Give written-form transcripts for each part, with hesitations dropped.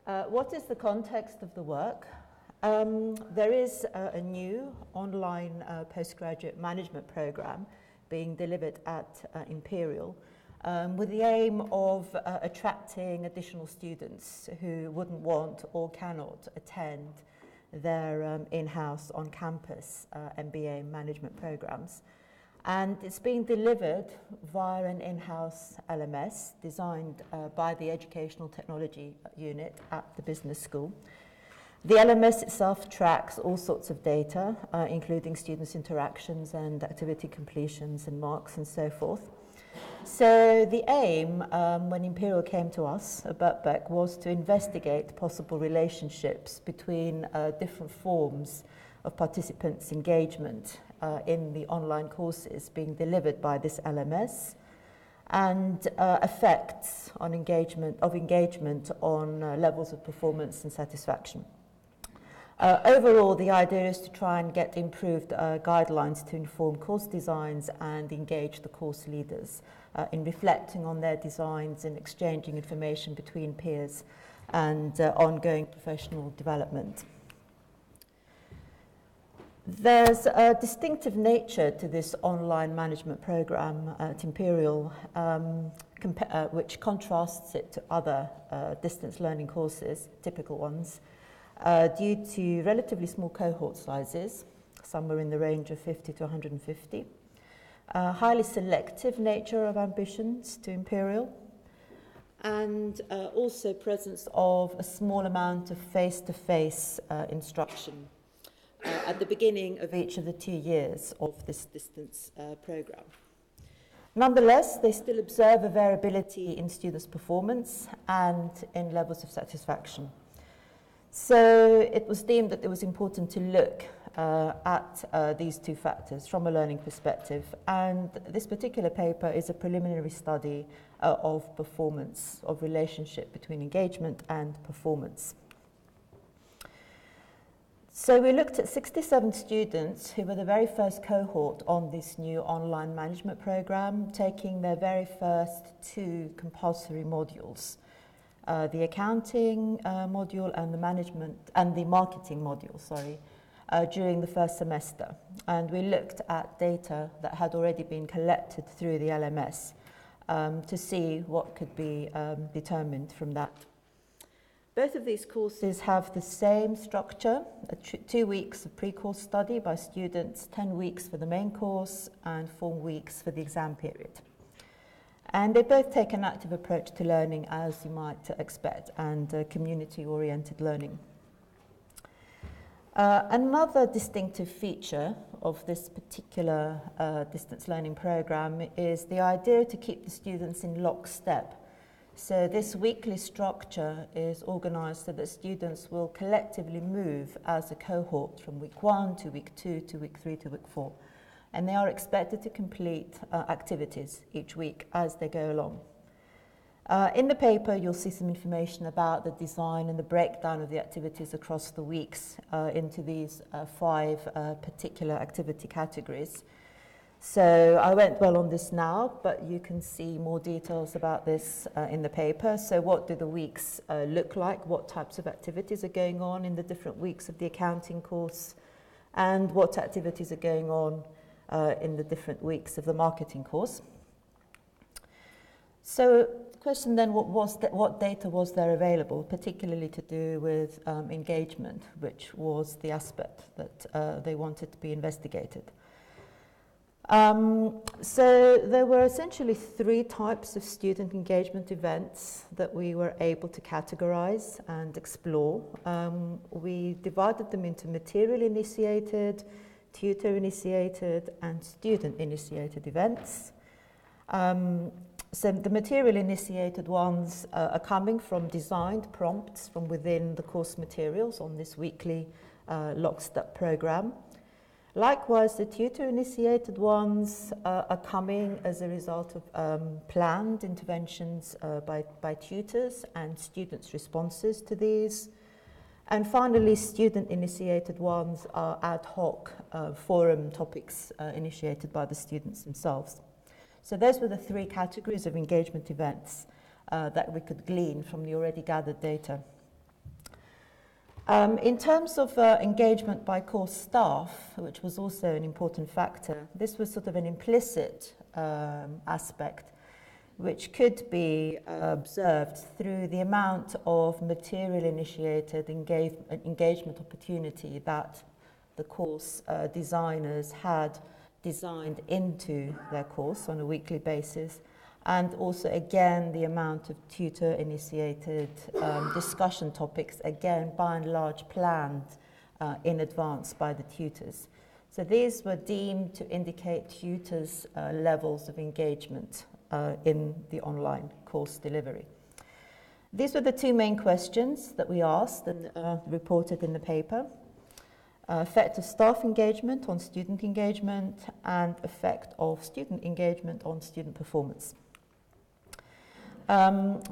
What is the context of the work? There is a new online postgraduate management program being delivered at Imperial with the aim of attracting additional students who wouldn't want or cannot attend their in-house on-campus MBA management programs. And it's being delivered via an in-house LMS designed by the Educational Technology Unit at the business school. The LMS itself tracks all sorts of data, including students' interactions and activity completions and marks and so forth. So the aim, when Imperial came to us at Birkbeck, was to investigate possible relationships between different forms of participants' engagement in the online courses being delivered by this LMS and effects on engagement on levels of performance and satisfaction. Overall, the idea is to try and get improved guidelines to inform course designs and engage the course leaders in reflecting on their designs and exchanging information between peers and ongoing professional development. There's a distinctive nature to this online management program at Imperial, which contrasts it to other distance learning courses, typical ones, due to relatively small cohort sizes, somewhere in the range of 50 to 150, highly selective nature of ambitions to Imperial, and also presence of a small amount of face-to-face instruction at the beginning of each of the 2 years of this distance program. Nonetheless, they still observe a variability in students' performance and in levels of satisfaction. So it was deemed that it was important to look at these two factors from a learning perspective, and this particular paper is a preliminary study of performance, of relationship between engagement and performance. So we looked at 67 students who were the very first cohort on this new online management program, taking their very first 2 compulsory modules, the accounting module and the management and the marketing module, during the first semester. And we looked at data that had already been collected through the LMS to see what could be determined from that. Both of these courses have the same structure, 2 weeks of pre-course study by students, 10 weeks for the main course and 4 weeks for the exam period. And they both take an active approach to learning, as you might expect, and community-oriented learning. Another distinctive feature of this particular distance learning program is the idea to keep the students in lockstep. So this weekly structure is organized so that students will collectively move as a cohort from week 1 to week 2 to week 3 to week 4. And they are expected to complete activities each week as they go along. In the paper, you'll see some information about the design and the breakdown of the activities across the weeks into these 5 particular activity categories. So I won't dwell on this now, but you can see more details about this in the paper. So what do the weeks look like? What types of activities are going on in the different weeks of the accounting course? And what activities are going on in the different weeks of the marketing course? So the question then, what data was there available, particularly to do with engagement, which was the aspect that they wanted to be investigated? So there were essentially 3 types of student engagement events that we were able to categorize and explore. We divided them into material-initiated, tutor-initiated, and student-initiated events. So the material-initiated ones are coming from designed prompts from within the course materials on this weekly Lockstep program. Likewise, the tutor-initiated ones are coming as a result of planned interventions by tutors and students' responses to these. And finally, student-initiated ones are ad hoc forum topics initiated by the students themselves. So those were the 3 categories of engagement events that we could glean from the already gathered data. In terms of engagement by course staff, which was also an important factor, this was sort of an implicit aspect which could be observed through the amount of material-initiated engagement opportunity that the course designers had designed into their course on a weekly basis, and also again the amount of tutor-initiated discussion topics, again by and large planned in advance by the tutors. So these were deemed to indicate tutors' levels of engagement in the online course delivery. These were the two main questions that we asked and reported in the paper. Effect of staff engagement on student engagement and effect of student engagement on student performance.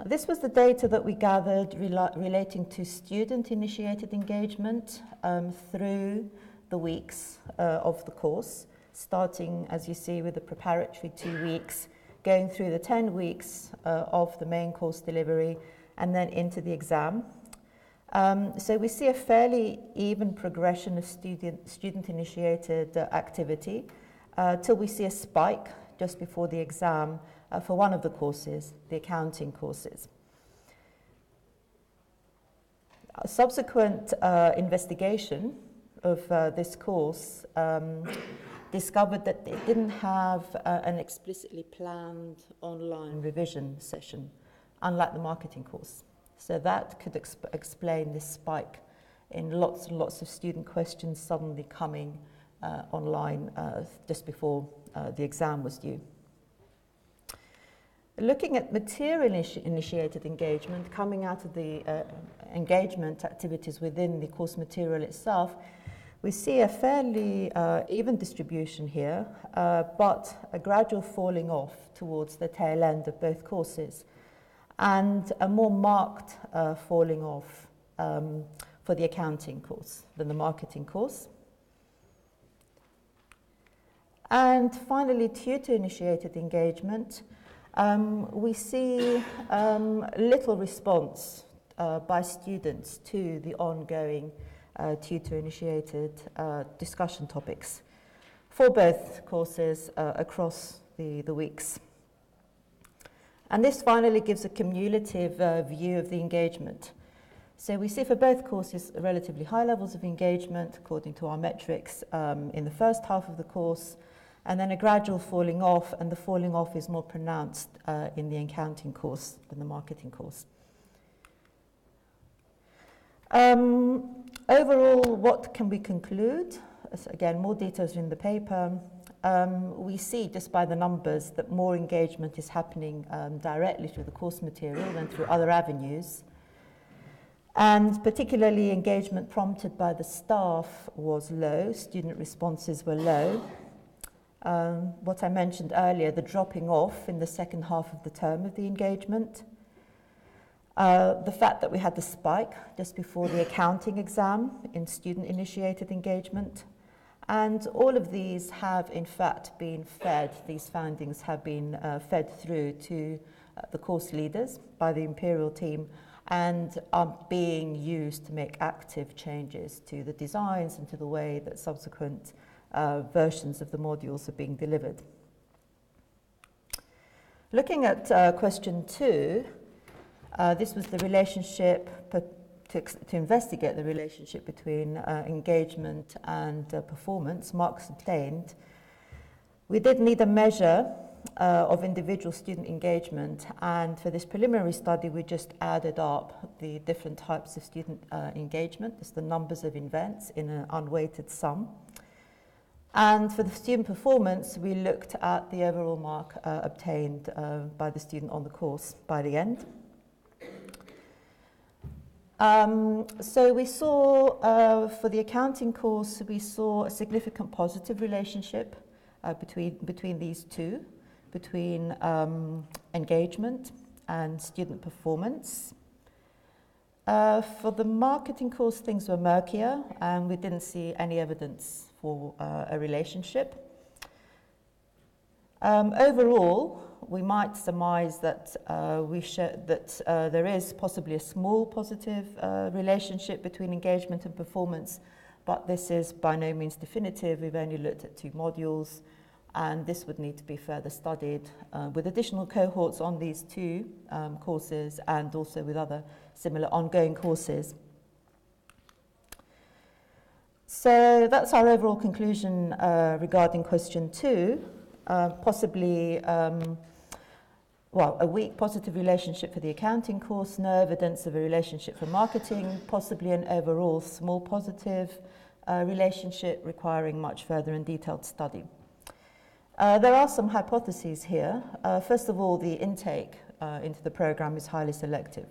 This was the data that we gathered relating to student-initiated engagement through the weeks of the course, starting, as you see, with the preparatory 2 weeks, going through the 10 weeks of the main course delivery, and then into the exam. So we see a fairly even progression of student-initiated activity till we see a spike just before the exam for one of the courses, the accounting courses. A subsequent investigation of this course discovered that it didn't have an explicitly planned online revision session, unlike the marketing course. So that could explain this spike in lots and lots of student questions suddenly coming online just before the exam was due. Looking at material-initiated engagement coming out of the engagement activities within the course material itself, we see a fairly even distribution here, but a gradual falling off towards the tail end of both courses, and a more marked falling off for the accounting course than the marketing course. And finally, tutor-initiated engagement. We see little response by students to the ongoing tutor-initiated discussion topics for both courses across the weeks. And this finally gives a cumulative view of the engagement. So we see for both courses relatively high levels of engagement according to our metrics in the first half of the course, and then a gradual falling off, and the falling off is more pronounced in the accounting course than the marketing course. Overall, what can we conclude? Again, more details in the paper. We see just by the numbers that more engagement is happening directly through the course material than through other avenues. And particularly engagement prompted by the staff was low, student responses were low. What I mentioned earlier, the dropping off in the second half of the term of the engagement. The fact that we had the spike just before the accounting exam in student-initiated engagement. And all of these have in fact been fed, these findings have been fed through to the course leaders by the Imperial team and are being used to make active changes to the designs and to the way that subsequent versions of the modules are being delivered. Looking at question 2, this was the relationship to investigate the relationship between engagement and performance, marks obtained. We did need a measure of individual student engagement, and for this preliminary study we just added up the different types of student engagement, just the numbers of events in an unweighted sum. And for the student performance, we looked at the overall mark obtained by the student on the course by the end. So we saw, for the accounting course, we saw a significant positive relationship between these two, between engagement and student performance. For the marketing course, things were murkier, and we didn't see any evidence for a relationship. Overall, we might surmise that there is possibly a small positive relationship between engagement and performance, but this is by no means definitive. We've only looked at 2 modules, and this would need to be further studied with additional cohorts on these 2 courses and also with other similar ongoing courses. So that's our overall conclusion regarding question 2. Possibly, a weak positive relationship for the accounting course, no evidence of a relationship for marketing, possibly an overall small positive relationship requiring much further and detailed study. There are some hypotheses here. First of all, the intake into the program is highly selective.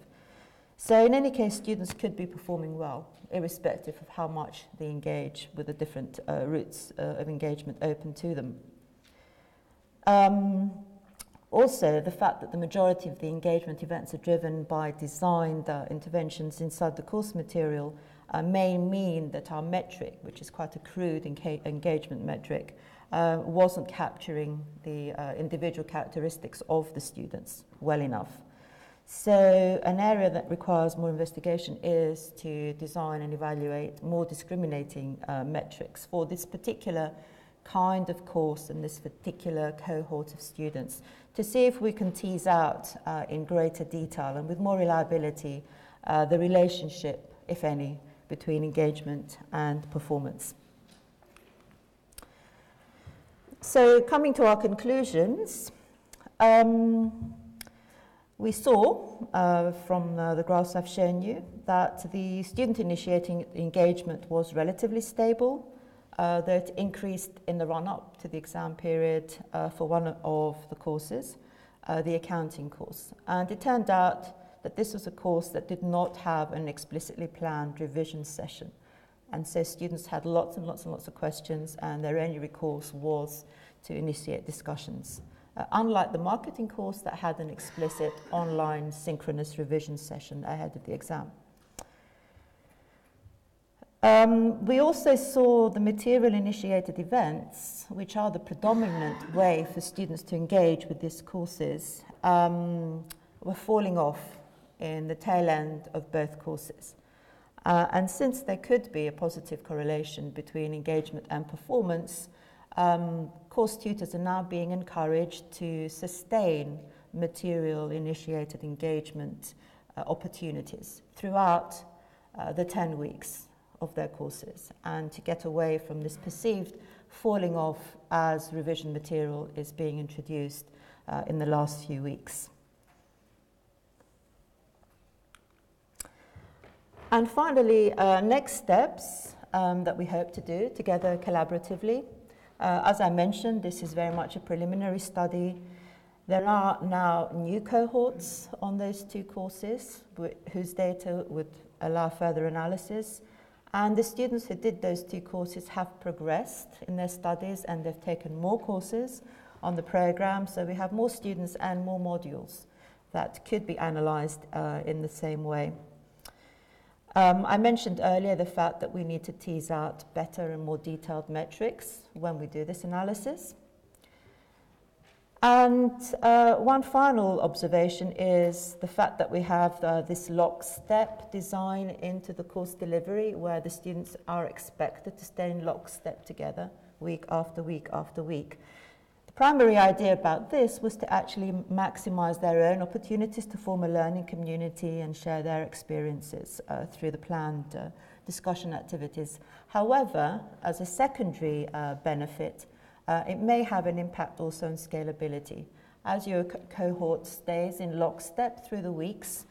So in any case, students could be performing well, irrespective of how much they engage with the different routes of engagement open to them. Also, the fact that the majority of the engagement events are driven by designed interventions inside the course material may mean that our metric, which is quite a crude engagement metric, wasn't capturing the individual characteristics of the students well enough. So an area that requires more investigation is to design and evaluate more discriminating metrics for this particular kind of course and this particular cohort of students, to see if we can tease out in greater detail and with more reliability the relationship, if any, between engagement and performance. So coming to our conclusions, we saw from the graphs I've shown you that the student-initiating engagement was relatively stable, though it increased in the run-up to the exam period for one of the courses, the accounting course. And it turned out that this was a course that did not have an explicitly planned revision session. And so students had lots and lots and lots of questions, and their only recourse was to initiate discussions. Unlike the marketing course that had an explicit online synchronous revision session ahead of the exam. We also saw the material-initiated events, which are the predominant way for students to engage with these courses, were falling off in the tail end of both courses. And since there could be a positive correlation between engagement and performance, course tutors are now being encouraged to sustain material-initiated engagement opportunities throughout the 10 weeks of their courses, and to get away from this perceived falling off as revision material is being introduced in the last few weeks. And finally, next steps that we hope to do together collaboratively. As I mentioned, this is very much a preliminary study. There are now new cohorts on those 2 courses whose data would allow further analysis. And the students who did those 2 courses have progressed in their studies, and they've taken more courses on the program. So we have more students and more modules that could be analyzed in the same way. I mentioned earlier the fact that we need to tease out better and more detailed metrics when we do this analysis. And one final observation is the fact that we have this lockstep design into the course delivery, where the students are expected to stay in lockstep together week after week after week. The primary idea about this was to actually maximize their own opportunities to form a learning community and share their experiences through the planned discussion activities. However, as a secondary benefit, it may have an impact also on scalability. As your cohort stays in lockstep through the weeks,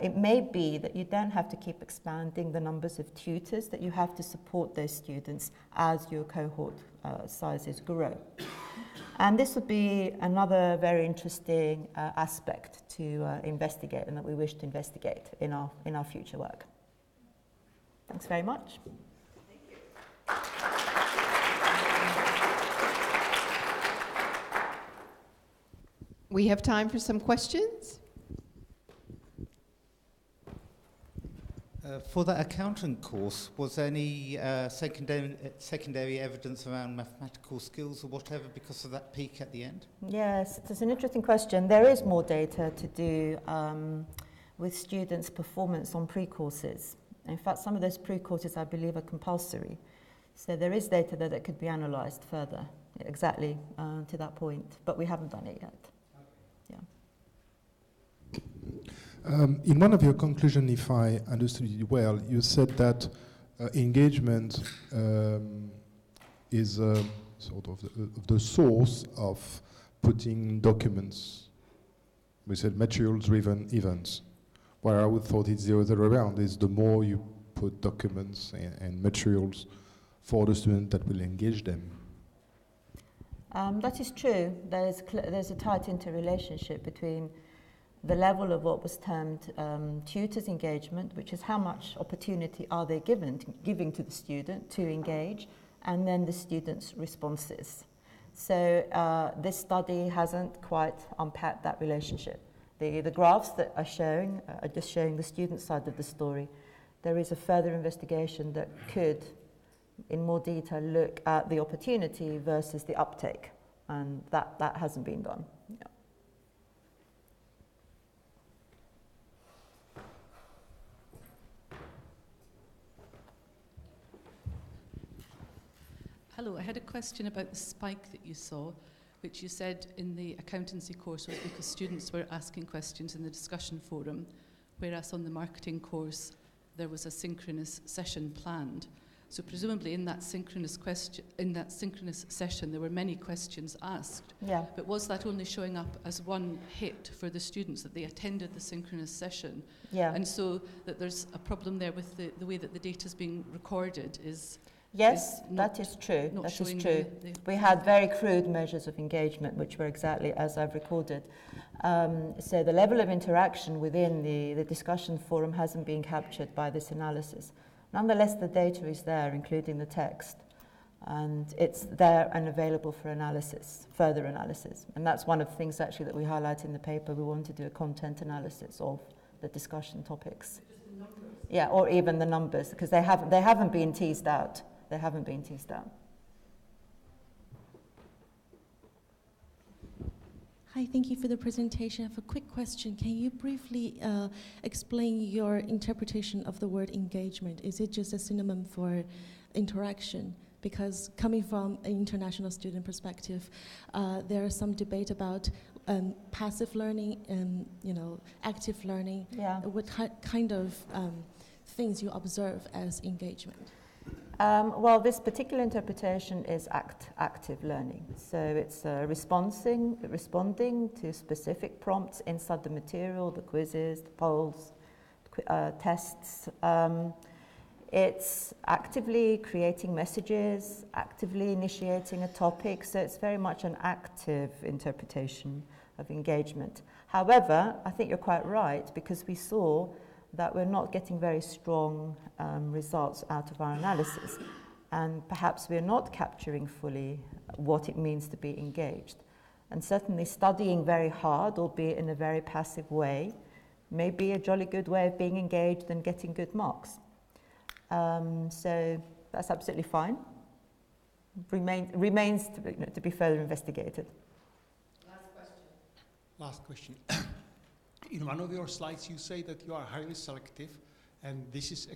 it may be that you don't have to keep expanding the numbers of tutors that you have to support those students as your cohort sizes grow. And this would be another very interesting aspect to investigate, and that we wish to investigate in our future work. Thanks very much. Thank you. We have time for some questions. For that accountant course, was there any secondary evidence around mathematical skills or whatever because of that peak at the end? Yes, it's an interesting question. There is more data to do with students' performance on pre-courses. In fact, some of those pre-courses, I believe, are compulsory. So there is data there that could be analysed further, exactly to that point, but we haven't done it yet. In one of your conclusions, if I understood it well, you said that engagement is sort of the source of putting documents. We said material-driven events, where I would thought it's the other way around, is the more you put documents and materials for the student that will engage them. That is true. There's a tight interrelationship between the level of what was termed tutors' engagement, which is how much opportunity are they giving to the student to engage, and then the student's responses. So this study hasn't quite unpacked that relationship. The graphs that are showing are just showing the student side of the story. There is a further investigation that could, in more detail, look at the opportunity versus the uptake, and that hasn't been done. Yeah. Hello, I had a question about the spike that you saw, which you said in the accountancy course was because students were asking questions in the discussion forum, whereas on the marketing course there was a synchronous session planned. So presumably in that synchronous session there were many questions asked. Yeah. But was that only showing up as one hit for the students, that they attended the synchronous session? Yeah. And so that there's a problem there with the way that the data is being recorded is... Yes, that is true. That is true. We had very crude measures of engagement, which were exactly as I've recorded. So the level of interaction within the discussion forum hasn't been captured by this analysis. Nonetheless, the data is there, including the text, and it's there and available for analysis, further analysis. And that's one of the things actually that we highlight in the paper. We want to do a content analysis of the discussion topics. Just the numbers. Yeah, or even the numbers, because they haven't been teased out. They haven't been teased out. Hi, thank you for the presentation. I have a quick question. Can you briefly explain your interpretation of the word engagement? Is it just a synonym for interaction? Because coming from an international student perspective, there is some debate about passive learning and active learning. Yeah. What kind of things you observe as engagement? Well, this particular interpretation is active learning. So it's responding to specific prompts inside the material, the quizzes, the polls, tests. It's actively creating messages, actively initiating a topic. So it's very much an active interpretation of engagement. However, I think you're quite right, because we saw that we're not getting very strong results out of our analysis, and perhaps we're not capturing fully what it means to be engaged. And certainly studying very hard, albeit in a very passive way, may be a jolly good way of being engaged and getting good marks. So that's absolutely fine. Remains to be further investigated. Last question. In one of your slides, you say that you are highly selective, and this is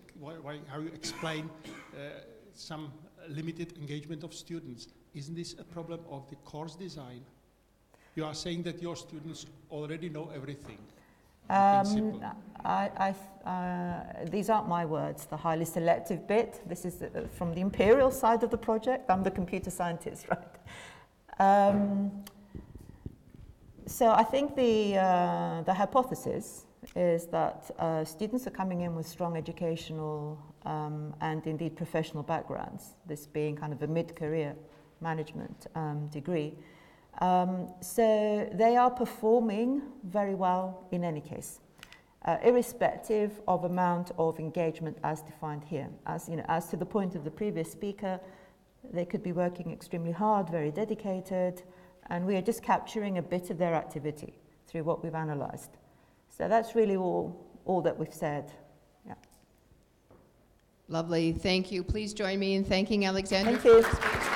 how you explain some limited engagement of students. Isn't this a problem of the course design? You are saying that your students already know everything. These aren't my words, the highly selective bit. This is from the imperial side of the project. I'm the computer scientist, right? So I think the hypothesis is that students are coming in with strong educational and indeed professional backgrounds, this being kind of a mid-career management degree. So they are performing very well in any case, irrespective of amount of engagement as defined here. As to the point of the previous speaker, they could be working extremely hard, very dedicated, and we are just capturing a bit of their activity through what we've analysed. So that's really all that we've said. Yeah. Lovely. Thank you. Please join me in thanking Alexandra. Thank you.